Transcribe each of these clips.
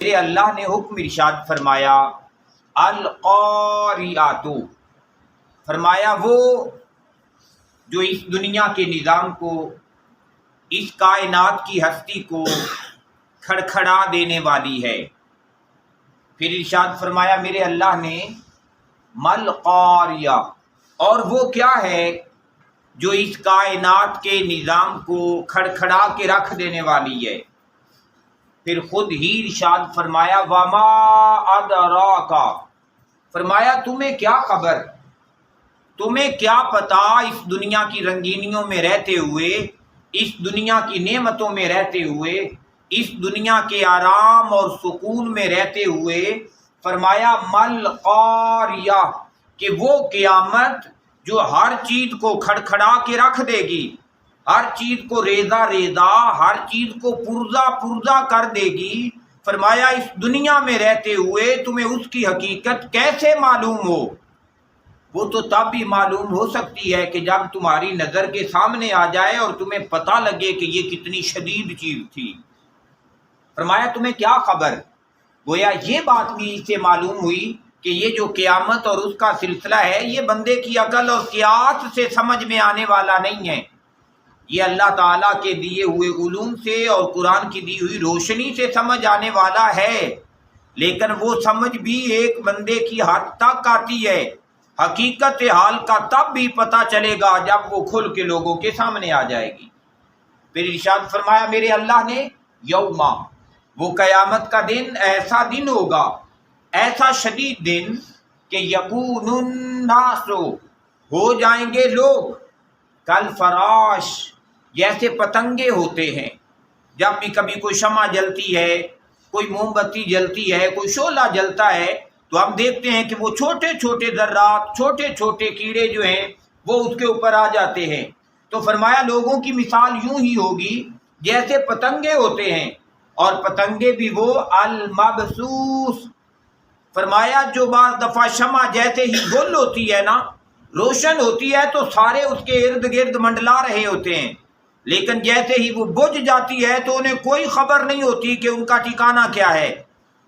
میرے اللہ نے حکم ارشاد فرمایا القاریات، فرمایا وہ جو اس دنیا کے نظام کو، اس کائنات کی ہستی کو کھڑکھڑا دینے والی ہے۔ پھر ارشاد فرمایا میرے اللہ نے مل قاریہ، اور وہ کیا ہے جو اس کائنات کے نظام کو کھڑکھڑا کے رکھ دینے والی ہے۔ پھر خود ہی ارشاد فرمایا وما ادراکا، فرمایا تمہیں کیا خبر، تمہیں کیا پتا اس دنیا کی رنگینیوں میں رہتے ہوئے، اس دنیا کی نعمتوں میں رہتے ہوئے، اس دنیا کے آرام اور سکون میں رہتے ہوئے، فرمایا مل قاریہ، کہ وہ قیامت جو ہر چیز کو کھڑکھڑا کے رکھ دے گی، ہر چیز کو ریزہ ریزہ، ہر چیز کو پرزہ پرزہ کر دے گی۔ فرمایا اس دنیا میں رہتے ہوئے تمہیں اس کی حقیقت کیسے معلوم ہو؟ وہ تو تب بھی معلوم ہو سکتی ہے کہ جب تمہاری نظر کے سامنے آ جائے اور تمہیں پتہ لگے کہ یہ کتنی شدید چیز تھی۔ فرمایا تمہیں کیا خبر؟ گویا یہ بات بھی اس سے معلوم ہوئی کہ یہ جو قیامت اور اس کا سلسلہ ہے، یہ بندے کی عقل اور قیاس سے سمجھ میں آنے والا نہیں ہے، یہ اللہ تعالیٰ کے دیے ہوئے علوم سے اور قرآن کی دی ہوئی روشنی سے سمجھ آنے والا ہے، لیکن وہ سمجھ بھی ایک بندے کی حد تک آتی ہے۔ حقیقت حال کا تب بھی پتہ چلے گا جب وہ کھل کے لوگوں کے سامنے آ جائے گی۔ پھر ارشاد فرمایا میرے اللہ نے یوما، وہ قیامت کا دن ایسا دن ہوگا، ایسا شدید دن کہ یکون الناس، ہو جائیں گے لوگ کل فراش، جیسے پتنگے ہوتے ہیں۔ جب بھی کبھی کوئی شمع جلتی ہے، کوئی موم بتی جلتی ہے، کوئی شعلہ جلتا ہے، تو ہم دیکھتے ہیں کہ وہ چھوٹے چھوٹے ذرات، چھوٹے چھوٹے کیڑے جو ہیں وہ اس کے اوپر آ جاتے ہیں۔ تو فرمایا لوگوں کی مثال یوں ہی ہوگی جیسے پتنگے ہوتے ہیں، اور پتنگے بھی وہ المبسوس، فرمایا جو بعض دفعہ شمع جیسے ہی گل ہوتی ہے نا، روشن ہوتی ہے، تو سارے اس کے ارد گرد منڈلا رہے ہوتے ہیں، لیکن جیسے ہی وہ بجھ جاتی ہے تو انہیں کوئی خبر نہیں ہوتی کہ ان کا ٹھکانہ کیا ہے،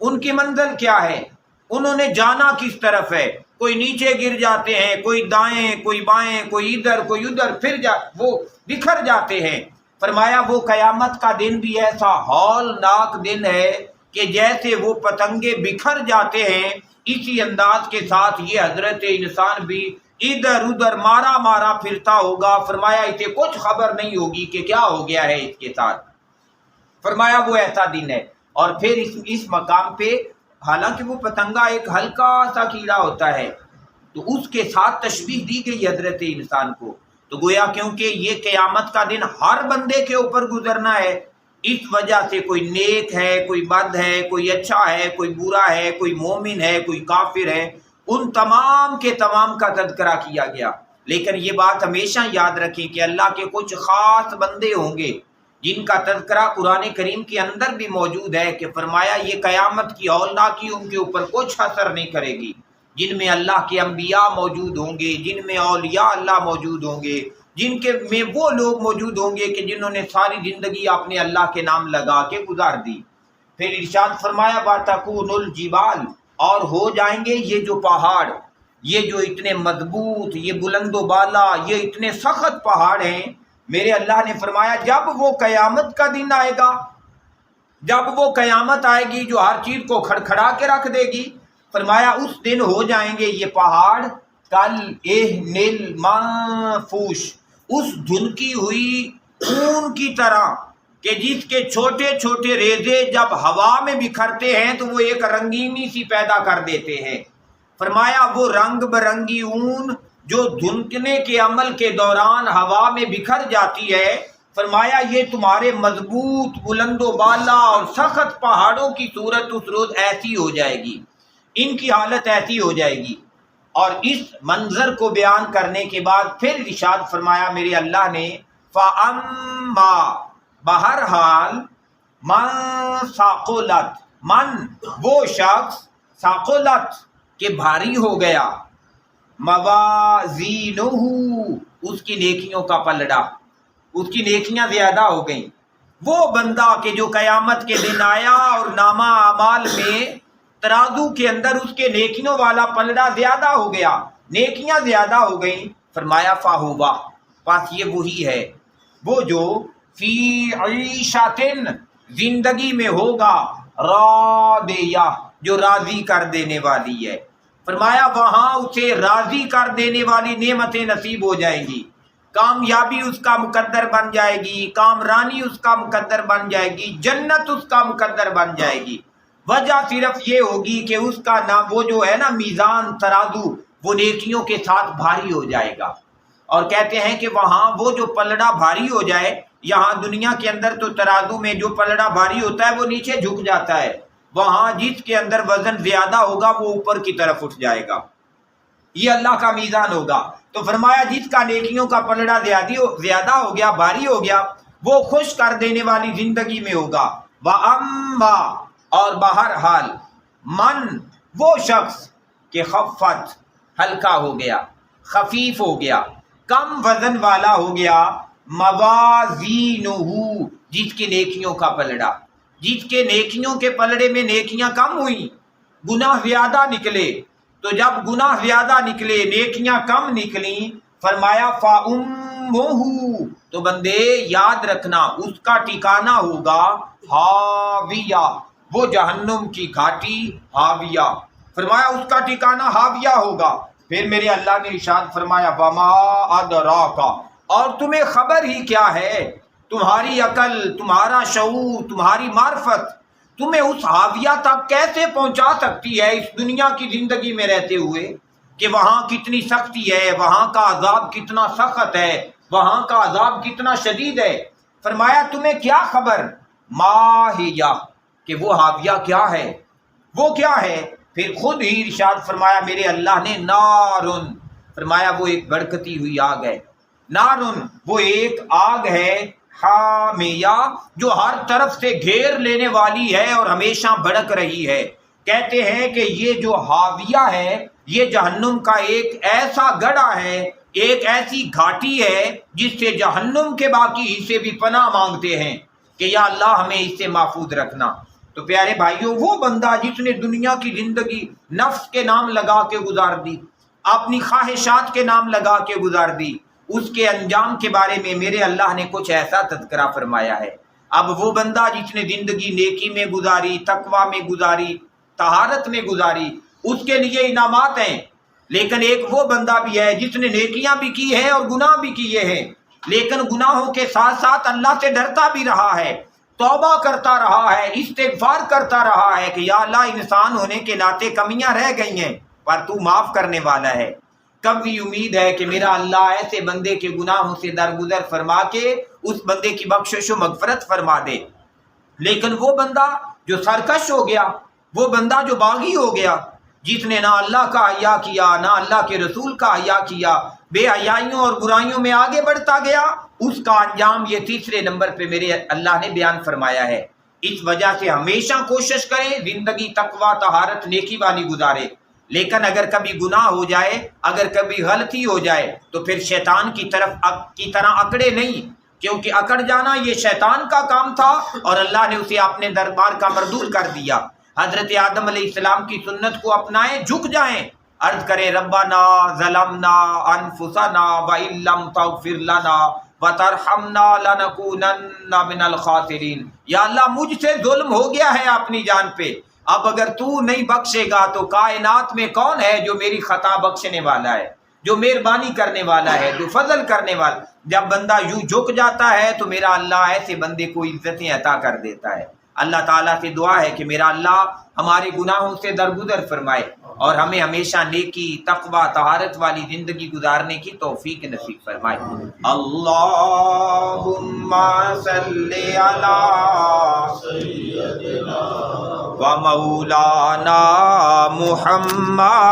ان کی منزل کیا ہے، انہوں نے جانا کس طرف ہے۔ کوئی نیچے گر جاتے ہیں، کوئی دائیں، کوئی بائیں، کوئی ادھر کوئی ادھر، پھر وہ بکھر جاتے ہیں۔ فرمایا وہ قیامت کا دن بھی ایسا ہولناک دن ہے کہ جیسے وہ پتنگے بکھر جاتے ہیں، اسی انداز کے ساتھ یہ حضرت انسان بھی ادھر ادھر مارا مارا پھرتا ہوگا۔ فرمایا اسے کچھ خبر نہیں ہوگی کہ کیا ہو گیا ہے اس کے ساتھ۔ فرمایا وہ ایسا دن ہے۔ اور پھر اس مقام پہ حالانکہ وہ پتنگا ایک ہلکا سا کیڑا ہوتا ہے، تو اس کے ساتھ تشبیہ دی گئی حضرت انسان کو، تو گویا کیونکہ یہ قیامت کا دن ہر بندے کے اوپر گزرنا ہے، اس وجہ سے کوئی نیک ہے، کوئی بد ہے، کوئی اچھا ہے، کوئی برا ہے، کوئی مومن ہے، کوئی کافر ہے، ان تمام کے تمام کا تذکرہ کیا گیا۔ لیکن یہ بات ہمیشہ یاد رکھیں کہ اللہ کے کچھ خاص بندے ہوں گے جن کا تذکرہ قرآن کریم کے اندر بھی موجود ہے، کہ فرمایا یہ قیامت کی ہولناکی ان کے اوپر کچھ اثر نہیں کرے گی، جن میں اللہ کے انبیاء موجود ہوں گے، جن میں اولیاء اللہ موجود ہوں گے، جن کے میں وہ لوگ موجود ہوں گے کہ جنہوں نے ساری زندگی اپنے اللہ کے نام لگا کے گزار دی۔ پھر ارشاد فرمایا وَتَكُونُ الْجِبَالُ، اور ہو جائیں گے یہ جو پہاڑ، یہ جو اتنے مضبوط، یہ بلند و بالا، یہ اتنے سخت پہاڑ ہیں، میرے اللہ نے فرمایا جب وہ قیامت کا دن آئے گا، جب وہ قیامت آئے گی جو ہر چیز کو کھڑکھڑا کے رکھ دے گی، فرمایا اس دن ہو جائیں گے یہ پہاڑ کل منفوش، اس دھنکی ہوئی خون کی طرح، کہ جس کے چھوٹے چھوٹے ریزے جب ہوا میں بکھرتے ہیں تو وہ ایک رنگینی سی پیدا کر دیتے ہیں۔ فرمایا وہ رنگ برنگی اون جو دھنکنے کے عمل کے دوران ہوا میں بکھر جاتی ہے، فرمایا یہ تمہارے مضبوط بلند و بالا اور سخت پہاڑوں کی صورت اس روز ایسی ہو جائے گی، ان کی حالت ایسی ہو جائے گی۔ اور اس منظر کو بیان کرنے کے بعد پھر ارشاد فرمایا میرے اللہ نے فَأَمَّا، بہرحال من ثقلت، من وہ شخص ثقلت کہ بھاری ہو گیا، موازینہ اس کی نیکیوں کا پلڑا، اس کی نیکیاں زیادہ ہو گئیں، وہ بندہ کہ جو قیامت کے دن آیا اور نامہ اعمال میں ترازو کے اندر اس کے نیکیوں والا پلڑا زیادہ ہو گیا، نیکیاں زیادہ ہو گئیں، فرمایا فاہوا، پاس یہ وہی ہے وہ جو فی عیشتن زندگی میں ہوگا راضیہ، جو راضی کر دینے والی ہے۔ فرمایا وہاں اسے راضی کر دینے والی نعمتیں نصیب ہو جائیں گی، کامیابی اس کا مقدر بن جائے گی، کامرانی اس کا مقدر بن جائے گی، جنت اس کا مقدر بن جائے گی۔ وجہ صرف یہ ہوگی کہ اس کا نام وہ جو ہے نا میزان ترازو وہ نیکیوں کے ساتھ بھاری ہو جائے گا۔ اور کہتے ہیں کہ وہاں وہ جو پلڑا بھاری ہو جائے، یہاں دنیا کے اندر تو ترازو میں جو پلڑا بھاری ہوتا ہے وہ نیچے جھک جاتا ہے، وہاں جس کے اندر وزن زیادہ ہوگا وہ اوپر کی طرف اٹھ جائے گا، یہ اللہ کا میزان ہوگا۔ تو فرمایا جس کا نیکیوں کا پلڑا زیادہ ہو گیا، بھاری ہو گیا، وہ خوش کر دینے والی زندگی میں ہوگا۔ وَأَمَّا، اور بہرحال من، وہ شخص کہ خفت، ہلکا ہو گیا، خفیف ہو گیا، کم وزن والا ہو گیا، موازینہ، جس کی نیکیوں کا پلڑا، جس کے نیکیوں کے پلڑے میں نیکیاں کم ہوئیں، گناہ زیادہ نکلے، تو جب گناہ زیادہ نکلے نیکیاں کم نکلیں، فرمایا فَأُمُّهُ، تو بندے یاد رکھنا اس کا ٹھکانہ ہوگا ہاویہ، وہ جہنم کی گھاٹی ہاویہ، فرمایا اس کا ٹھکانہ ہاویہ ہوگا۔ پھر میرے اللہ نے ارشاد فرمایا وما ادراک، اور تمہیں خبر ہی کیا ہے، تمہاری عقل، تمہارا شعور، تمہاری معرفت تمہیں اس حاویہ تک کیسے پہنچا سکتی ہے اس دنیا کی زندگی میں رہتے ہوئے، کہ وہاں کتنی سختی ہے، وہاں کا عذاب کتنا سخت ہے، وہاں کا عذاب کتنا شدید ہے۔ فرمایا تمہیں کیا خبر، ماہیہ، کہ وہ حاویہ کیا ہے، وہ کیا ہے؟ پھر خود ہی ارشاد فرمایا میرے اللہ نے نارن، فرمایا وہ ایک بھڑکتی ہوئی آگ ہے، نارن، وہ ایک آگ ہے، حامیہ، جو ہر طرف سے گھیر لینے والی ہے اور ہمیشہ بھڑک رہی ہے۔ کہتے ہیں کہ یہ جو حاویہ ہے یہ جہنم کا ایک ایسا گڑھا ہے، ایک ایسی گھاٹی ہے جس سے جہنم کے باقی حصے بھی پناہ مانگتے ہیں کہ یا اللہ ہمیں اس سے محفوظ رکھنا۔ تو پیارے بھائیوں، وہ بندہ جس نے دنیا کی زندگی نفس کے نام لگا کے گزار دی، اپنی خواہشات کے نام لگا کے گزار دی، اس کے انجام کے بارے میں میرے اللہ نے کچھ ایسا تذکرہ فرمایا ہے۔ اب وہ بندہ جس نے زندگی نیکی میں گزاری، تقوی میں گزاری، طہارت میں گزاری، اس کے لیے انعامات ہیں، لیکن ایک وہ بندہ بھی ہے جس نے نیکیاں بھی کی ہیں اور گناہ بھی کیے ہیں، لیکن گناہوں کے ساتھ ساتھ اللہ سے ڈرتا بھی رہا ہے، توبہ کرتا رہا ہے، استغفار کرتا رہا ہے کہ یا اللہ انسان ہونے کے ناطے کمیاں رہ گئی ہیں پر تو معاف کرنے والا ہے۔ کب بھی امید ہے کہ میرا اللہ ایسے بندے کے گناہوں سے درگزر فرما کے اس بندے کی بخشش و مغفرت فرما دے۔ لیکن وہ بندہ جو سرکش ہو گیا، وہ بندہ جو باغی ہو گیا، جس نے نہ اللہ کا حیا کیا نہ اللہ کے رسول کا حیا کیا، بے حیائیوں اور برائیوں میں آگے بڑھتا گیا، اس کا انجام یہ تیسرے نمبر پہ میرے اللہ نے بیان فرمایا ہے۔ اس وجہ سے ہمیشہ کوشش کریں زندگی تقوی، طہارت، نیکی والی گزارے، لیکن اگر کبھی گناہ ہو جائے، اگر کبھی غلطی ہو جائے تو پھر شیطان کی طرح اکڑے نہیں، کیونکہ اکڑ جانا یہ شیطان کا کام تھا اور اللہ نے اسے اپنے دربار کا مردود کر دیا۔ حضرت آدم علیہ السلام کی سنت کو اپنائیں، جھک جائیں، عرض کریں ربنا ظلمنا انفسنا وان لم تغفر لنا وترحمنا لنکونن من الخاسرین، یا اللہ مجھ سے ظلم ہو گیا ہے اپنی جان پہ، اب اگر تو نہیں بخشے گا تو کائنات میں کون ہے جو میری خطا بخشنے والا ہے، جو مہربانی کرنے والا ہے، جو فضل کرنے والا۔ جب بندہ یوں جھک جاتا ہے تو میرا اللہ ایسے بندے کو عزتیں عطا کر دیتا ہے۔ اللہ تعالیٰ سے دعا ہے کہ میرا اللہ ہمارے گناہوں سے درگزر فرمائے اور ہمیں ہمیشہ نیکی، تقوی، طہارت والی زندگی گزارنے کی توفیق نصیب فرمائے۔ اللہم صلی علی سیدنا و مولانا محمد۔